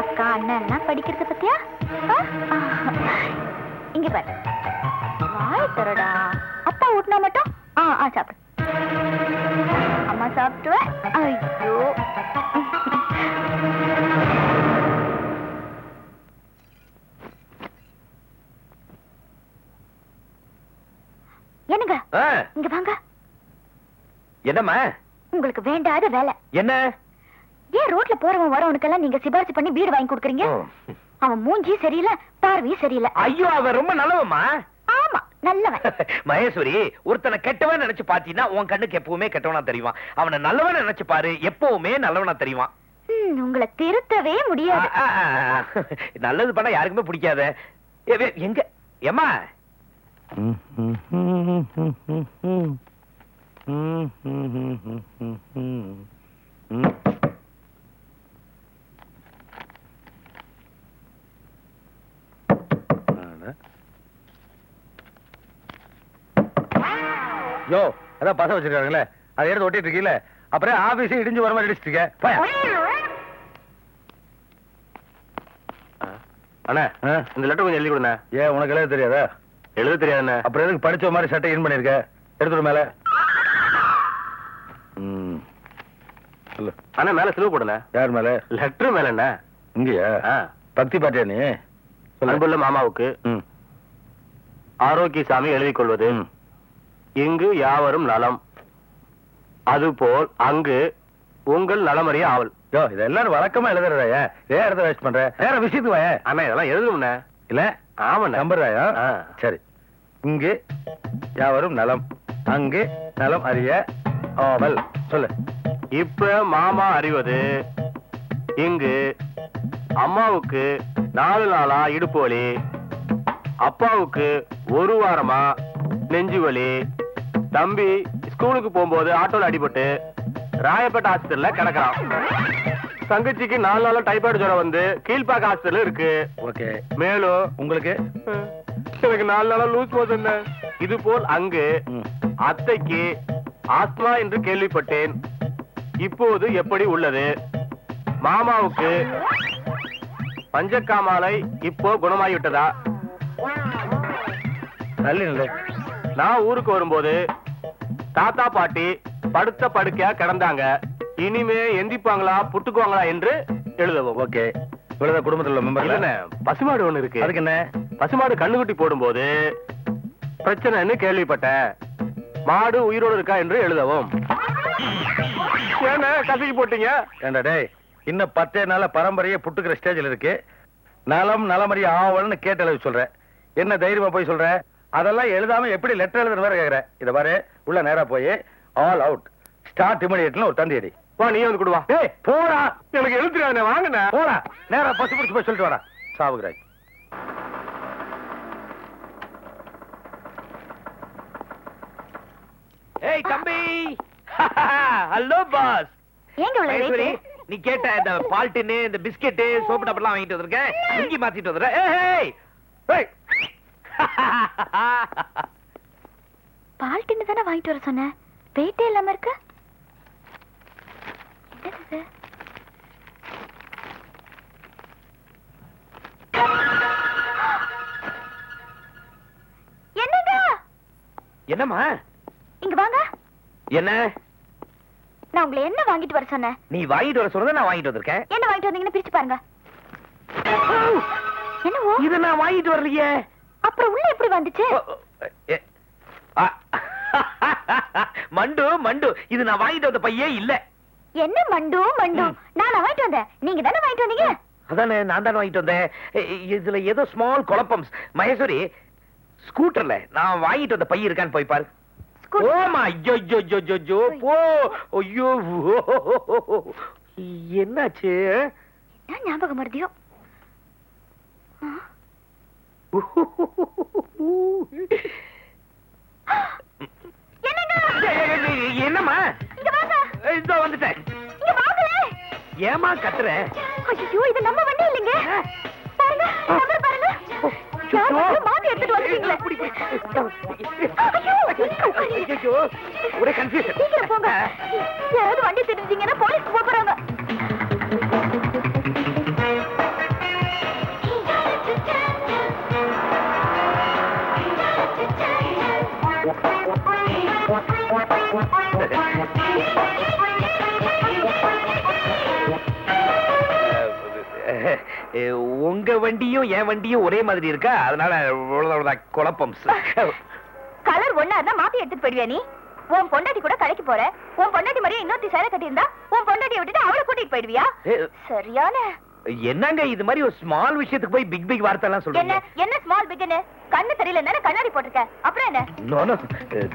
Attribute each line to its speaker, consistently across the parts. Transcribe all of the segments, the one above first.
Speaker 1: அக்கா அண்ணன் படிக்கிறது பத்தியா இங்க பாரு வாய் தரடா அப்பா ஊட்டினா மட்டும் சாப்பிடு அம்மா சாப்பிட்டுவேன் ஐயோ என்னங்க இங்க வாங்க
Speaker 2: என்னம்மா
Speaker 1: உங்களுக்கு வேண்டாத வேலை
Speaker 2: என்ன
Speaker 1: ஏன் ரோட்ல போறவன் வரவனுக்கெல்லாம் நீங்க சிபாரிசு பண்ணி வீடு வாங்கி கொடுக்குறீங்க அவன் மூஞ்சி சரியில்லை பார்வையும் சரியில்லை
Speaker 2: ஐயோ அவன் ரொம்ப நல்லவம்மா
Speaker 1: ஆமா நல்லவன்
Speaker 2: மகேஸ்வரி ஒருத்தனை கெட்டவன் நினைச்சு பாத்தீங்கன்னா உன் கண்ணுக்கு எப்பவுமே கெட்டவனா தெரியுமா அவனை நல்லவன் நினைச்சு பாரு எப்பவுமே நல்லவனா தெரியுமா
Speaker 1: உங்களை திருத்தவே முடியாது
Speaker 2: நல்லது பண்ணா யாருக்குமே பிடிக்காத எங்க ஏமா யோ அதான் பச வச்சிருக்காங்களே அதை எடுத்து ஒட்டிட்டு இருக்கீங்களே அப்புறம் ஆபீஸ் இடிஞ்சு வர மாதிரி இடிச்சிட்டு அண்ணா இந்த லெட்டர் கொஞ்சம் எழுதி கொடுண்ணா ஏன் உனக்கு எழுத தெரியாதா எழுத தெரியாதுண்ணா அப்புறம் எதுக்கு படிச்ச மாதிரி சட்டை இன் பண்ணிருக்க எடுத்துட்டு மேல அண்ணா மேல சிலுவை போடுண்ணா யார் மேல லெட்டர் மேல என்ன இங்கயா பக்தி பாட்டியா நீ அன்புள்ள மாமாவுக்கு ஆரோக்கியசாமி எழுதிக் கொள்வது இங்கு யாவரும் நலம் அதுபோல் அங்கு உங்கள் நலமறிய ஆவல் யோ இதெல்லாம் வழக்கமா எழுதுறதா ஏன் இடத்த வேஸ்ட் பண்ற வேற விஷயத்துக்கு வாய அண்ணா இதெல்லாம் எழுதணும்ண்ணே இல்ல ஆமா நம்புறாயா சரி இங்கு யாவரும் நலம் அங்கு நலம் அறிய ஆவல் சொல்லு இப்ப மாமா அறிவது இங்கு அம்மாவுக்கு 4 நாளா இடுப்பு வலி அப்பாவுக்கு 1 வாரமா நெஞ்சு வலி தம்பி ஸ்கூலுக்கு போகும்போது ஆட்டோல அடிபட்டு ராயப்பேட்டை ஆஸ்பத்திரியில கிடக்குறான் தங்கச்சிக்கு 4 நாளா டைபாய்டு ஜுரம் வந்து கீழ்பாக்க ஆஸ்பத்திரியில இருக்கு ஓகே மேலும் உங்களுக்கு எனக்கு 4 நாளா லூஸ் மோஷன் இது போல் அங்கு அத்தைக்கு ஆஸ்மா என்று கேள்விப்பட்டேன் இப்போது எப்படி உள்ளது மாமாவுக்கு பஞ்சக்காமாலை இப்போ குணமாகிவிட்டதா நல்ல நான் ஊருக்கு வரும்போது தாத்தா பாட்டி படுத்த படுக்கையா கிடந்தாங்க இனிமே எந்திப்பாங்களா புட்டுக்குவாங்களா என்று எழுதவும் ஓகே இவ்வளவுதான் குடும்பத்துல மெம்பர் என்ன பசுமாடு ஒண்ணு இருக்கு அதுக்கு என்ன பசுமாடு கண்ணுக்குட்டி போடும்போது பிரச்சனைன்னு கேள்விப்பட்டேன் மாடு உயிரோடு இருக்கா என்று எழுதவும் ஏன்னா கசக்கி போட்டீங்க ஏண்டா டேய் இன்னும் 10 நாள பரம்பரையே புட்டுக்கிற ஸ்டேஜ்ல இருக்கு நலம் நலமறிய ஆவல்னு கேட்டு எழுதி சொல்றேன் என்ன தைரியமா போய் சொல்ற அதெல்லாம் எழுதாம எப்படி லெட்டர் எழுதுற வேற கேக்குற இத பாரு உள்ள நேரா போய் ஆல் அவுட் ஸ்டார்ட் இமிடியேட்னு ஒரு தந்தி அடி வா நீ வந்து குடுவா ஏய் போடா எனக்கு எழுதுறானே வாங்கண்ணா போடா நேரா பஸ் பிடிச்சு போய் சொல்லிட்டு வாடா சாவுகிறாய் ஏய் தம்பி ஹலோ பாஸ்
Speaker 1: ஏங்க உள்ள வெயிட்
Speaker 2: நீ கேட்ட இந்த பால் டின்னு இந்த பிஸ்கட் சோப்பு டப்பெல்லாம் வாங்கிட்டு வந்திருக்கேன் இங்கி மாத்திட்டு வந்துறேன் ஏய் ஏய்
Speaker 1: பால் டின்னு தான வாங்கிட்டு வர சொன்னேன் வெயிட்டே இல்லாம இருக்கு என்னங்க
Speaker 2: என்னம்மா
Speaker 1: இங்க வாங்க
Speaker 2: என்ன
Speaker 1: நான் உங்களை என்ன வாங்கிட்டு வர சொன்னேன்
Speaker 2: நீ வாங்கிட்டு வர சொன்னதை நான் வாங்கிட்டு வந்திருக்கேன்
Speaker 1: என்ன வாங்கிட்டு வந்தீங்கன்னு பிரிச்சு பாருங்க என்னவோ
Speaker 2: இத நான் வாங்கிட்டு வரலையே
Speaker 1: அப்புறம் உள்ள எப்படி வந்துச்சு
Speaker 2: மண்டு மண்டு இது நான் வாங்கிட்டு வந்த பையே இல்ல
Speaker 1: என்ன மண்டு மண்டு நான் வாங்கிட்டு வந்தேன் நீங்க தானே வாங்கிட்டு வந்தீங்க
Speaker 2: அதானே நான் தான் வாங்கிட்டு வந்தேன் இதுல ஏதோ ஸ்மால் குழப்பம் மகேஸ்வரி ஸ்கூட்டர்ல நான் வாங்கிட்டு வந்த பை இருக்கான்னு போய் பாரு ஓமா ஐயோ ஐயோ ஐயோ ஐயோ போ ஐயோ என்னாச்சு
Speaker 1: நான் ஞாபகம் மறதியோ
Speaker 2: என்னம்மா
Speaker 1: இங்க வாங்க
Speaker 2: இதோ வந்துட்டேன்
Speaker 1: இங்க வாங்களே
Speaker 2: ஏமா கத்துற
Speaker 1: ஐயோ இது நம்ம வண்டி இல்லைங்க பாருங்க நம்பர் பாருங்க மாத்தி எடுத்துட்டு வந்தீங்களே
Speaker 2: ஐயோ, ஒரே கன்ஃபியூஷன்.
Speaker 1: சீக்கிரம் போங்க. யாராவது வண்டி தெரிஞ்சீங்கன்னா போலீஸ் போறாங்க.
Speaker 2: உங்க வண்டியும் என் வண்டியும் ஒரே மாதிரி இருக்கா, அதனால குழப்பம்.
Speaker 1: கலர் ஒண்ணா இருந்தா மாத்தி எடுத்துட்டு போயிடுவியா நீ? உன் பொண்டாட்டி கூட கடைக்கு போற, உன் பொண்டாட்டி மாதிரியே இன்னொருத்தி சேலை கட்டி இருந்தா உன் பொண்டாட்டியை விட்டுட்டு அவளை கூட்டிட்டு போயிடுவியா? சரியான
Speaker 2: என்னங்க இது மாதிரி ஒரு ஸ்மால் விஷயத்துக்கு போய் பிக் பிக் வார்த்தை எல்லாம் சொல்றீங்க?
Speaker 1: என்ன ஸ்மால் பிக்னு? கண்ணு தெரியல கண்ணாடி போட்டிருக்க, அப்புறம் என்ன?
Speaker 2: No no,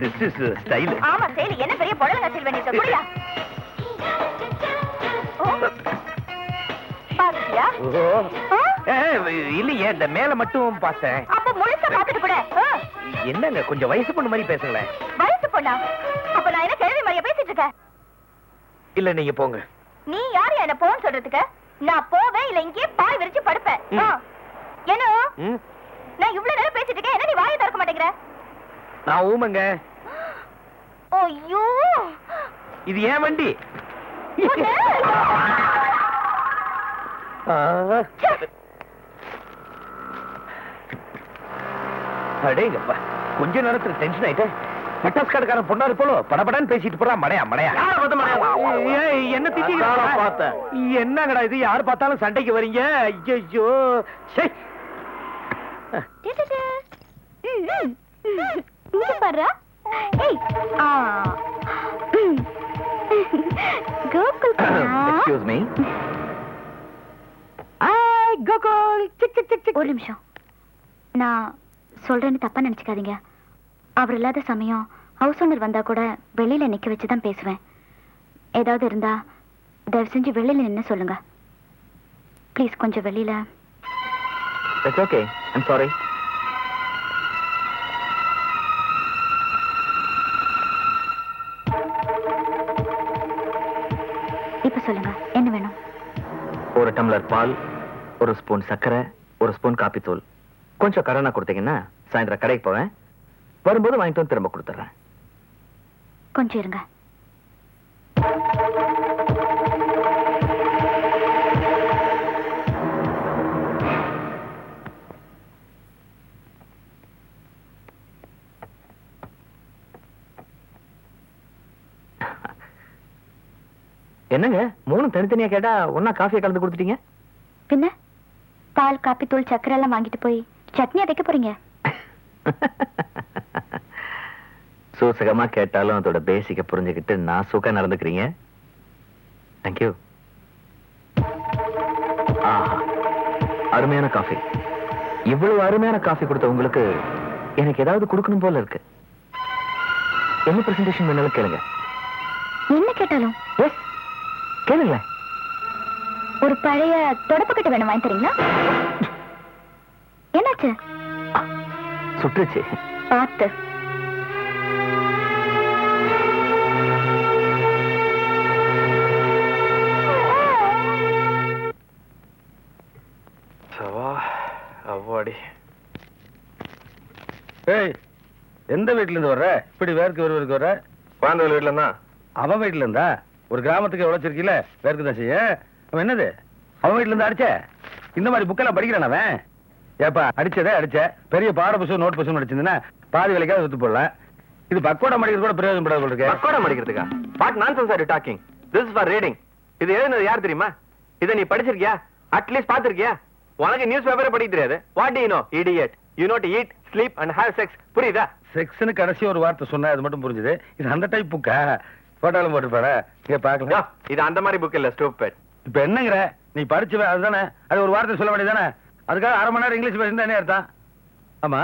Speaker 2: this is style.
Speaker 1: ஆமா ஸ்டைல். என்ன பெரிய புடலங்க செல்வ நீ சொல்றியா? பாத்தியா?
Speaker 2: இல்லையே, இந்த மேல மட்டும் பார்த்தேன்.
Speaker 1: அப்ப முழுசா பாத்துட்டு கூட.
Speaker 2: என்னங்க கொஞ்சம் வயசு பொண்ணு மாதிரி பேசுங்களேன்.
Speaker 1: வயசு பொண்ணா? அப்ப நான் என்ன கிழவி மாதிரியா பேசிட்டு இருக்கேன்?
Speaker 2: இல்ல நீங்க போங்க.
Speaker 1: நீ யாரு என்ன போன்னு சொல்றதுக்கு? நான் போவேன், இல்ல இங்கே பாய் விரிச்சு படுப்பேன். என்ன நான் இவ்வளவு நேரம் பேசிட்டு இருக்கேன், என்ன நீ வாயை திறக்க மாட்டேங்கிற?
Speaker 2: நான் ஊமங்க.
Speaker 1: ஐயோ,
Speaker 2: இது ஏன் வண்டி? அடேங்கப்பா, கொஞ்ச நேரத்துல டென்ஷன் ஆயிட்டேன். பட்டாஸ் கார்டுக்காரன் பொண்ணாரு போல படபடன்னு பேசிட்டு போறான். மடையா மடையா. என்ன திட்டிங்களா? பார்த்தேன். என்னங்கடா இது, யார் பார்த்தாலும் சண்டைக்கு வரீங்க? ஐயோ, சே.
Speaker 1: பாரு. ஏய், கோகுல்.
Speaker 2: Excuse me. கோகுல்.
Speaker 1: ஒரு நிமிஷம். நான் சொல்றேன்னு தப்பா நினைச்சுக்காதீங்க. அவர் இல்லாத சமயம் ஹவுஸ் ஓனர் வந்தா கூட வெளியில நிக்க வச்சுதான் பேசுவேன். ஏதாவது இருந்தா தயவு செஞ்சு வெளியில நின்னு சொல்லுங்க ப்ளீஸ். கொஞ்சம் வெளியில.
Speaker 2: It's okay. I'm sorry.
Speaker 1: இப்ப சொல்லுங்க, என்ன வேணும்?
Speaker 2: ஒரு டம்ளர் பால், ஒரு ஸ்பூன் சர்க்கரை, ஒரு ஸ்பூன் காபி தூள். கொஞ்சம் கடனா கொடுத்தீங்கன்னா சாயந்தரம் கடைக்கு போவேன். வரும்போது வாங்கிட்டு வந்து திரும்ப கொடுத்துறேன்.
Speaker 1: கொஞ்சம் இருங்க.
Speaker 2: என்னங்க மூணு தனித்தனியா கேட்டா ஒன்னா காஃபியை கலந்து கொடுத்துட்டீங்க?
Speaker 1: பின்ன பால், காப்பி தூள், சக்கரை எல்லாம் வாங்கிட்டு போய் சட்னியா வைக்க போறீங்க?
Speaker 2: சூசகமா கேட்டாலும் அதோட பேசிக்க புரிஞ்சுக்கிட்டு நான் சூக்கா நடந்துக்கிறீங்க. தேங்க்யூ. அருமையான காஃபி. இவ்வளவு அருமையான காஃபி கொடுத்த உங்களுக்கு எனக்கு ஏதாவது கொடுக்கணும் போல இருக்கு. என்ன பிரசன்டேஷன் வேணாலும் கேளுங்க.
Speaker 1: என்ன கேட்டாலும்?
Speaker 2: எஸ், கேளுங்களேன்.
Speaker 1: ஒரு பழைய தொடப்பக்கட்டை வேணும், வாங்கி தரீங்களா? என்னாச்சு?
Speaker 2: சுற்றுச்சு.
Speaker 1: பார்த்து.
Speaker 2: அவ்வாடி. ஏய், எந்த வீட்டுல இருந்து வர்ற? இப்படி வேர்க்கு வருவருக்கு வர்ற? குழந்தை வீட்டுல இருந்தா. அவன் வீட்டுல இருந்தா? ஒரு கிராமத்துக்கு உழைச்சிருக்கீல, வேர்க்கு தான் செய்ய. அவன் என்னது அவன் வீட்டுல இருந்து அடிச்ச? இந்த மாதிரி புக்கெல்லாம் படிக்கிறான் அவன். ஏப்பா, அடிச்சதே அடிச்ச. பெரிய பாட புத்தகம், நோட் புத்தகம் அடிச்சிருந்தா பாதி வேலைக்காவது வித்து போடலாம். இது பக்கோடா மடிக்கிறது கூட பிரயோஜனப்படாது இருக்கு. பக்கோடா மடிக்கிறதுக்கா? What nonsense are you talking? This is for reading. இது எழுதுனது யார் தெரியுமா? இத நீ படிச்சிருக்கியா? அட்லீஸ்ட் பாத்துருக்கியா? உனக்கு நியூஸ் பேப்பரே படிக்க தெரியாது. What to you know, idiot? You know to eat, sleep and have sex. புரியுதா? செக்ஸ்னு கடைசி ஒரு வார்த்தை சொன்னா அது மட்டும் புரிஞ்சுது. இது அந்த டைப் புக்கா? போட்டாலும் போட்டு பாரு. இங்க பாக்கலாம். இது அந்த மாதிரி புக் இல்ல, ஸ்டூபிட். இப்ப என்னங்கற? நீ படிச்சவே அதுதானே. அது ஒரு வார்த்தை சொல்ல வேண்டியதானே? அதுக்காக அரை மணி நேரம் இங்கிலீஷ் பேசினா என்ன அர்த்தம்? ஆமா,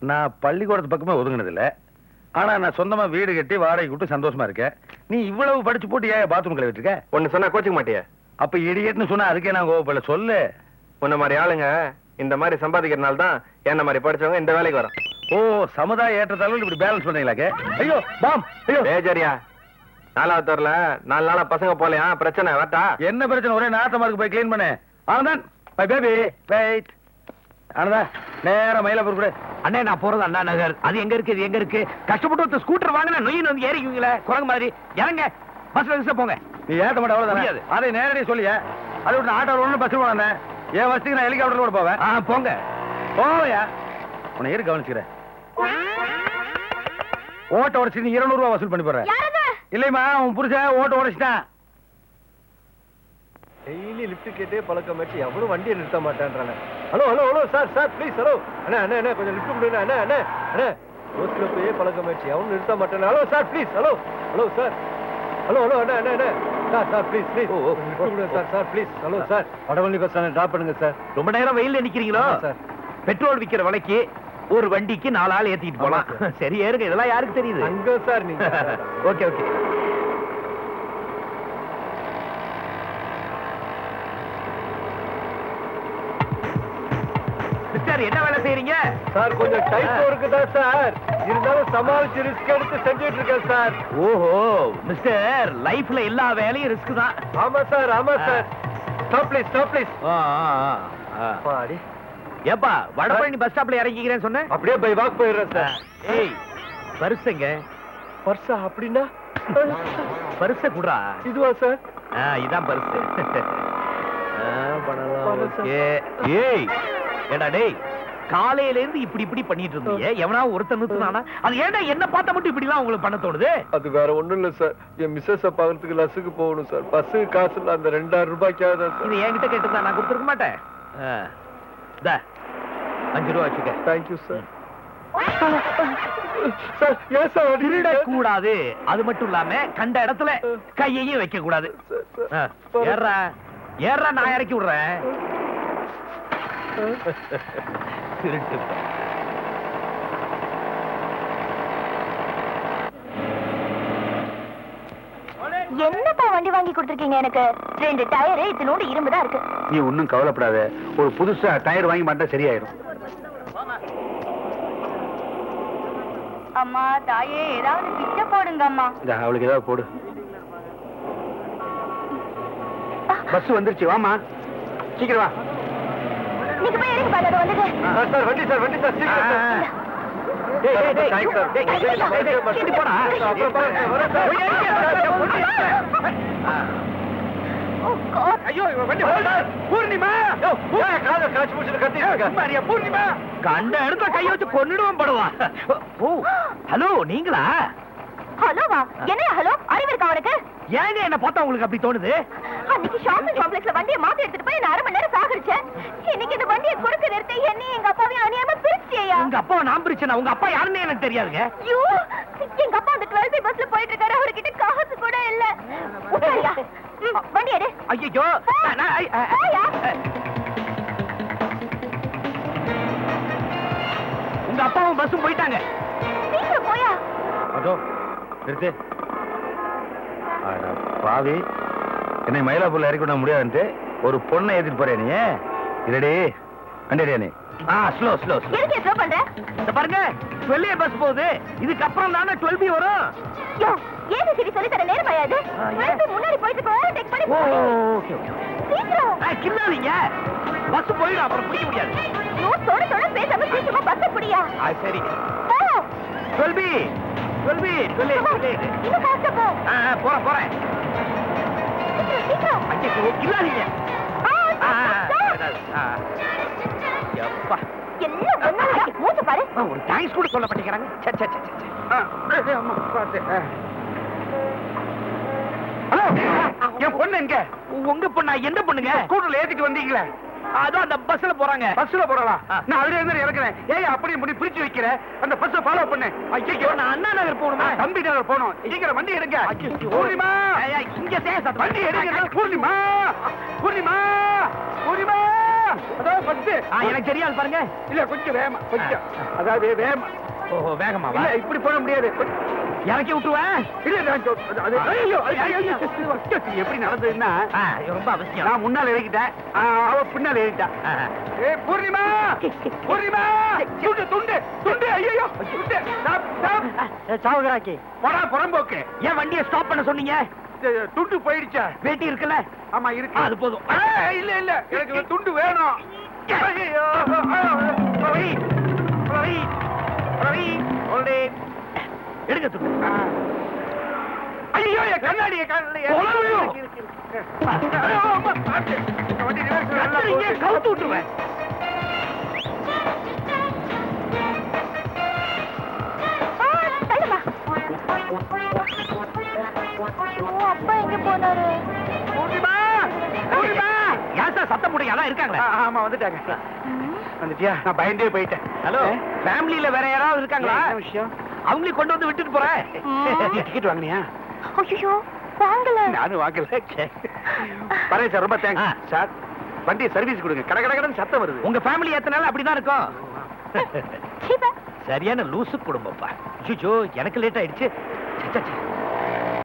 Speaker 2: நான் பள்ளிக்கூடத்து பக்கமே ஒதுங்கினது இல்ல. ஆனா நான் சொந்தமா வீடு கட்டி வாடகை கூட்டு சந்தோஷமா இருக்கேன். நீ இவ்வளவு படிச்சு போட்டு ஏன் பாத்ரூம் கழுவிட்டு இருக்க? ஒன்னு சொன்னா கோச்சிக்க மாட்டியா? அப்ப இடியட்னு சொன்னா அதுக்கே நான் கோவப்படல. சொல்லு. உன்ன மாதிரி ஆளுங்க இந்த மாதிரி சம்பாதிக்கிறனால தான் என்ன மாதிரி படிச்சவங்க இந்த வேலைக்கு வரோம். ஓ, சமுதாய ஏற்றத்தாலும் இப்படி பேலன்ஸ் பண்ணீங்களாக்க? ஐயோ பாம், ஐயோ ஏஜரியா. 4வது தரல 4 நாளா பசங்க போலையா? பிரச்சனை வரட்டா? என்ன பிரச்சனை? ஒரே நாத்தமா இருக்கு, போய் க்ளீன் பண்ணு. Anand, my baby wait. ஆனதா நேரம் மயிலாப்பூர் கூட.
Speaker 3: அண்ணே நான் போறது அண்ணா நகர். அது எங்க இருக்கு, இது எங்க இருக்கு? கஷ்டப்பட்டு ஒரு ஸ்கூட்டர் வாங்கினா நொய்னு வந்து ஏறிக்குவீங்களே குரங்கு மாதிரி. இறங்க, பஸ்ல போங்க.
Speaker 2: நீ ஏத்த மாட்ட அவ்வளவுதான். அதை நேரடியாக சொல்லிய. அதை விட்டு ஆட்டோ ஒண்ணு பஸ் போனேன். என் வசதிக்கு நான் ஹெலிகாப்டர் கூட போவேன்.
Speaker 3: போங்க
Speaker 2: போவையா, உன்னை ஏறி கவனிச்சுக்கிறேன். ஓட்ட உடச்சு நீ 200 ரூபா வசூல் பண்ணி போறேன். இல்லையம்மா, உன் புருஷன் ஓட்ட உடைச்சிட்டான்.
Speaker 4: டெய்லி லிஃப்ட் கேட்டே பழக்கம் ஆச்சு. எவனும் வண்டியை நிறுத்த மாட்டேன்றானே. Hello hello hello sir sir please hello அண்ணா அண்ணா அண்ணா கொஞ்சம் லிஃப்ட் கொடுங்க அண்ணா அண்ணா அண்ணா. ரோட்ல போயே பழக்கம் ஆச்சு. எவனும் நிறுத்த மாட்டேன். Hello sir please hello hello sir hello hello அண்ணா அண்ணா அண்ணா sir sir please please lift கொடுங்க sir sir please. Hello sir Vadavalli bus stand drop பண்ணுங்க சார்.
Speaker 3: ரொம்ப நேரம் வெயில்ல நிக்கிறீங்களோ
Speaker 4: சார்?
Speaker 3: பெட்ரோல் விக்கிற விலைக்கு ஒரு வண்டிக்கு 4 ஆள் ஏத்திட்டு போலாம். சரி ஏறுங்க, இதெல்லாம் யாருக்கு தெரியுது?
Speaker 4: அங்க சார் நீங்க.
Speaker 3: Okay okay. மிஸ்டர், என்ன வேலை செய்றீங்க?
Speaker 4: சார் கொஞ்சம் டைட் ஒர்க்கு தான் சார். இருந்தாலும் சமாளிச்சு ரிஸ்க் எடுத்து செஞ்சுட்டு இருக்கேன் சார்.
Speaker 3: ஓஹோ மிஸ்டர், லைஃப்ல எல்லா வேலையும் ரிஸ்க் தான்.
Speaker 4: ஆமா சார் ஆமா sir. Stop please stop please. பாடி
Speaker 3: ஏப்பா, வடபழனி பஸ் ஸ்டாப்ல இறங்கிக்கிறேன்னு சொன்னேன்.
Speaker 4: அப்படியே பை வாக் போயிடுறேன் சார்.
Speaker 3: ஏய், பர்ஸங்க.
Speaker 4: பர்ஸா? அப்படின்னா
Speaker 3: பர்ஸ குடுறா.
Speaker 4: இதுவா சார்?
Speaker 3: இதான் பர்ஸ்.
Speaker 4: பணம்
Speaker 3: ஓகே. ஏய் ஏடா டேய், காலையில இருந்து இப்படி இப்படி பண்ணிட்டு இருந்தீங்க. எவனா ஒருத்தன் நிறுத்துனானா? அது ஏன்டா என்ன பார்த்தா மட்டும் இப்படி எல்லாம் உங்களுக்கு பண்ண தோணுது?
Speaker 4: அது வேற ஒண்ணும் இல்ல சார். என் மிஸ்ஸஸ பாக்குறதுக்கு லஸ்ஸுக்கு போகணும் சார். பஸ்ஸுக்கு காசு இல்ல. அந்த 2000 ரூபாய்க்காக தான் சார்.
Speaker 3: இது என்கிட்ட கேட்டிருந்தா நான் கொடுத்துருக்க மாட்டேன். தா 5 ரூபா வச்சுக்க.
Speaker 4: Thank you sir. சார் ஏன் சார்
Speaker 3: திருட கூடாது. அது மட்டும் இல்லாம கண்ட இடத்துல கையையும் வைக்க கூடாது. ஏறா ஏறா, நான் இறக்கி விடுறேன். திருட்டு.
Speaker 1: என்னப்பா வண்டி வாங்கி கொடுத்துருக்கீங்க எனக்கு? 2 டயரு இத்தனோடு இரும்பு தான் இருக்கு.
Speaker 2: நீ ஒன்னும் கவலைப்படாத. ஒரு புதுசா டயர் வாங்கி மாட்டா சரியாயிரும்.
Speaker 1: அம்மா தாயே, ஏதாவது பிச்சை போடுங்க அம்மா.
Speaker 2: இந்த அவளுக்கு ஏதாவது போடு. பஸ் வந்துருச்சு, வாமா சீக்கிரம் வா.
Speaker 1: நீங்க போய் இறங்கி பாரு, அது வந்துட்டு.
Speaker 4: சார் வண்டி சார் வண்டி சார் சீக்கிரம் சார்.
Speaker 3: டேய் டேய் டேய் டேய் போடா.
Speaker 4: அப்புறம் பாருங்க வரேன் சார்.
Speaker 3: ஐயோ வண்டி பூர்ணிமா.
Speaker 4: காலை காட்சி முடிச்சுட்டு கத்திட்டு
Speaker 3: பூர்ணிமா கண்ட இடத்துல கைய வச்சு கொன்னுடுவோம் படுவான். ஓ ஹலோ, நீங்களா?
Speaker 1: ஹலோவா? என்ன ஹலோ? அறிவு இருக்கா அவனுக்கு?
Speaker 3: ஏங்க என்ன பார்த்தா உங்களுக்கு அப்படி தோணுது?
Speaker 1: அன்னைக்கு ஷாப்பிங் காம்ப்ளெக்ஸ்ல வண்டியை மாத்தி எடுத்துட்டு போய் நான் 1/2 மணி நேரம் சாகடிச்சேன். இன்னைக்கு இந்த வண்டியை குறுக்க நிறுத்தி என்னையும் எங்க அப்பாவையும் அநியாயமா பிரிச்சியா?
Speaker 3: உங்க அப்பாவை நான் பிரிச்சேனா? உங்க அப்பா யாருன்னு எனக்கு தெரியாதுங்க.
Speaker 1: ஐயோ, எங்க அப்பா அந்த 12 பஸ்ல போயிட்டு இருக்காரு. அவர்கிட்ட காசு கூட இல்ல. உட்காரியா? வண்டி எடு.
Speaker 3: ஐயோ உங்க அப்பாவும் பஸ்ஸும் போயிட்டாங்க.
Speaker 1: சீக்கிரம் போயா.
Speaker 2: அதோ நிறுத்து. பாவி, என்னை மயிலாப்பூர்ல இறக்கி விட முடியாதுன்ட்டு ஒரு பொண்ணை ஏத்திட்டு போறேன் நீ. இல்லடி வண்டியா நீ?
Speaker 3: Slow slow.
Speaker 1: எதுக்கு ஸ்லோ பண்ற?
Speaker 3: இந்த பாருங்க, 12 பஸ் போகுது. இதுக்கு அப்புறம் தானே 12B வரும்.
Speaker 1: யோ, ஏன் சரி சொல்லி தர நேரம் ஆயாது? முன்னாடி போயிட்டு ஓவர்டேக் பண்ணி
Speaker 3: ஓகே ஓகே.
Speaker 1: சீக்கிரம்.
Speaker 3: கில்லாதீங்க, பஸ் போயிடும், அப்புறம் பிடிக்க முடியாது.
Speaker 1: நோ தொட தொட பேசாம சீக்கிரமா பஸ் புடியா.
Speaker 3: சரி.
Speaker 1: போ.
Speaker 3: 12B.
Speaker 1: இன்னும் காசு போ.
Speaker 3: போறேன்.
Speaker 1: சீக்கிரம்.
Speaker 3: ஐயோ கில்லாதீங்க.
Speaker 1: எல்லாம் ஒண்ணா மூச்சு பாரு.
Speaker 3: ஒரு தேங்க்ஸ் கூட சொல்ல மாட்டேங்கிறாங்க. ஹலோ, என் பொண்ணு எங்க? உங்க பொண்ணா? எந்த பொண்ணுங்க? ஸ்கூட்டர்ல ஏத்திட்டு வந்தீங்களே, அதான் அந்த பஸ்ல போறாங்க. பஸ்ல போறாளா? நான் அதுல இருந்து இறக்குறேன். ஏய் அப்படி முடி பிரிச்சு வைக்கிறேன். அந்த பஸ்ஸை ஃபாலோ பண்ணு. ஐயோ, நான் அண்ணா நகர் போகணுமா? தம்பி நகர் போகணும். சீக்கிரம் வண்டி எடுங்க. பூர்ணிமா, இங்க சேச வண்டி எடுங்க. பூர்ணிமா பூர்ணிமா பூர்ணிமா. அதான் பஸ். எனக்கு தெரியாது பாருங்க. இல்ல கொஞ்சம் வேகமா, கொஞ்சம் அதாவது வேகமா. ஓஹோ வேகமா. இல்ல இப்படி போக முடியாது. இறக்கி விட்டுவேன். இல்ல ஐயோ எப்படி நடந்ததுன்னா, ரொம்ப அவசியம். நான் முன்னால இறக்கிட்டேன், அவ பின்னால ஏறிட்டா. பூர்ணிமா பூர்ணிமா துண்டு துண்டு துண்டு. ஐயோ துண்டு.
Speaker 4: சாவகராக்கி
Speaker 3: போடா புறம்போக்கு. ஏன் வண்டியை ஸ்டாப் பண்ண சொன்னீங்க? துண்டு போயிடுச்சா? வேட்டி இருக்குல்ல? ஆமா இருக்கு. அது போதும். இல்ல இல்ல, எனக்கு துண்டு வேணும். ஐயோ, ரவி, ரவி, ரவி, hold it. எடுங்க தூக்கு. ஐயோ, என் கண்ணாடி, என் கண்ணாடி. ஐயோ, அம்மா, பாத்து. இந்த வண்டி reverse ல நல்லா போகுது. கவுத்து விட்டுருவேன்.
Speaker 1: அப்பா எங்க போனாரு?
Speaker 3: பூர்ணிமா, பூர்ணிமா. ஏன் சார் சத்தம் போடுங்க? அதான் இருக்காங்களே. ஆமா, வந்துட்டாங்க. வந்துட்டியா? நான் பயந்தே போயிட்டேன். ஹலோ, ஃபேமிலில வேற யாராவது இருக்காங்களா? என்ன விஷயம்? அவங்களையும் கொண்டு வந்து விட்டுட்டு போறேன். டிக்கெட் வாங்குனியா?
Speaker 1: ஐயோ, வாங்கல.
Speaker 3: நானும் வாங்கல. பரவாயில்ல சார், ரொம்ப தேங்க்ஸ். சார், வண்டியை சர்வீஸ் கொடுங்க. கட கட கடன்னு சத்தம் வருது. உங்க ஃபேமிலி ஏத்தனால அப்படிதான் இருக்கும். சரியான லூசு குடும்பப்பா. ஐயோ, எனக்கு லேட் ஆயிடுச்சு.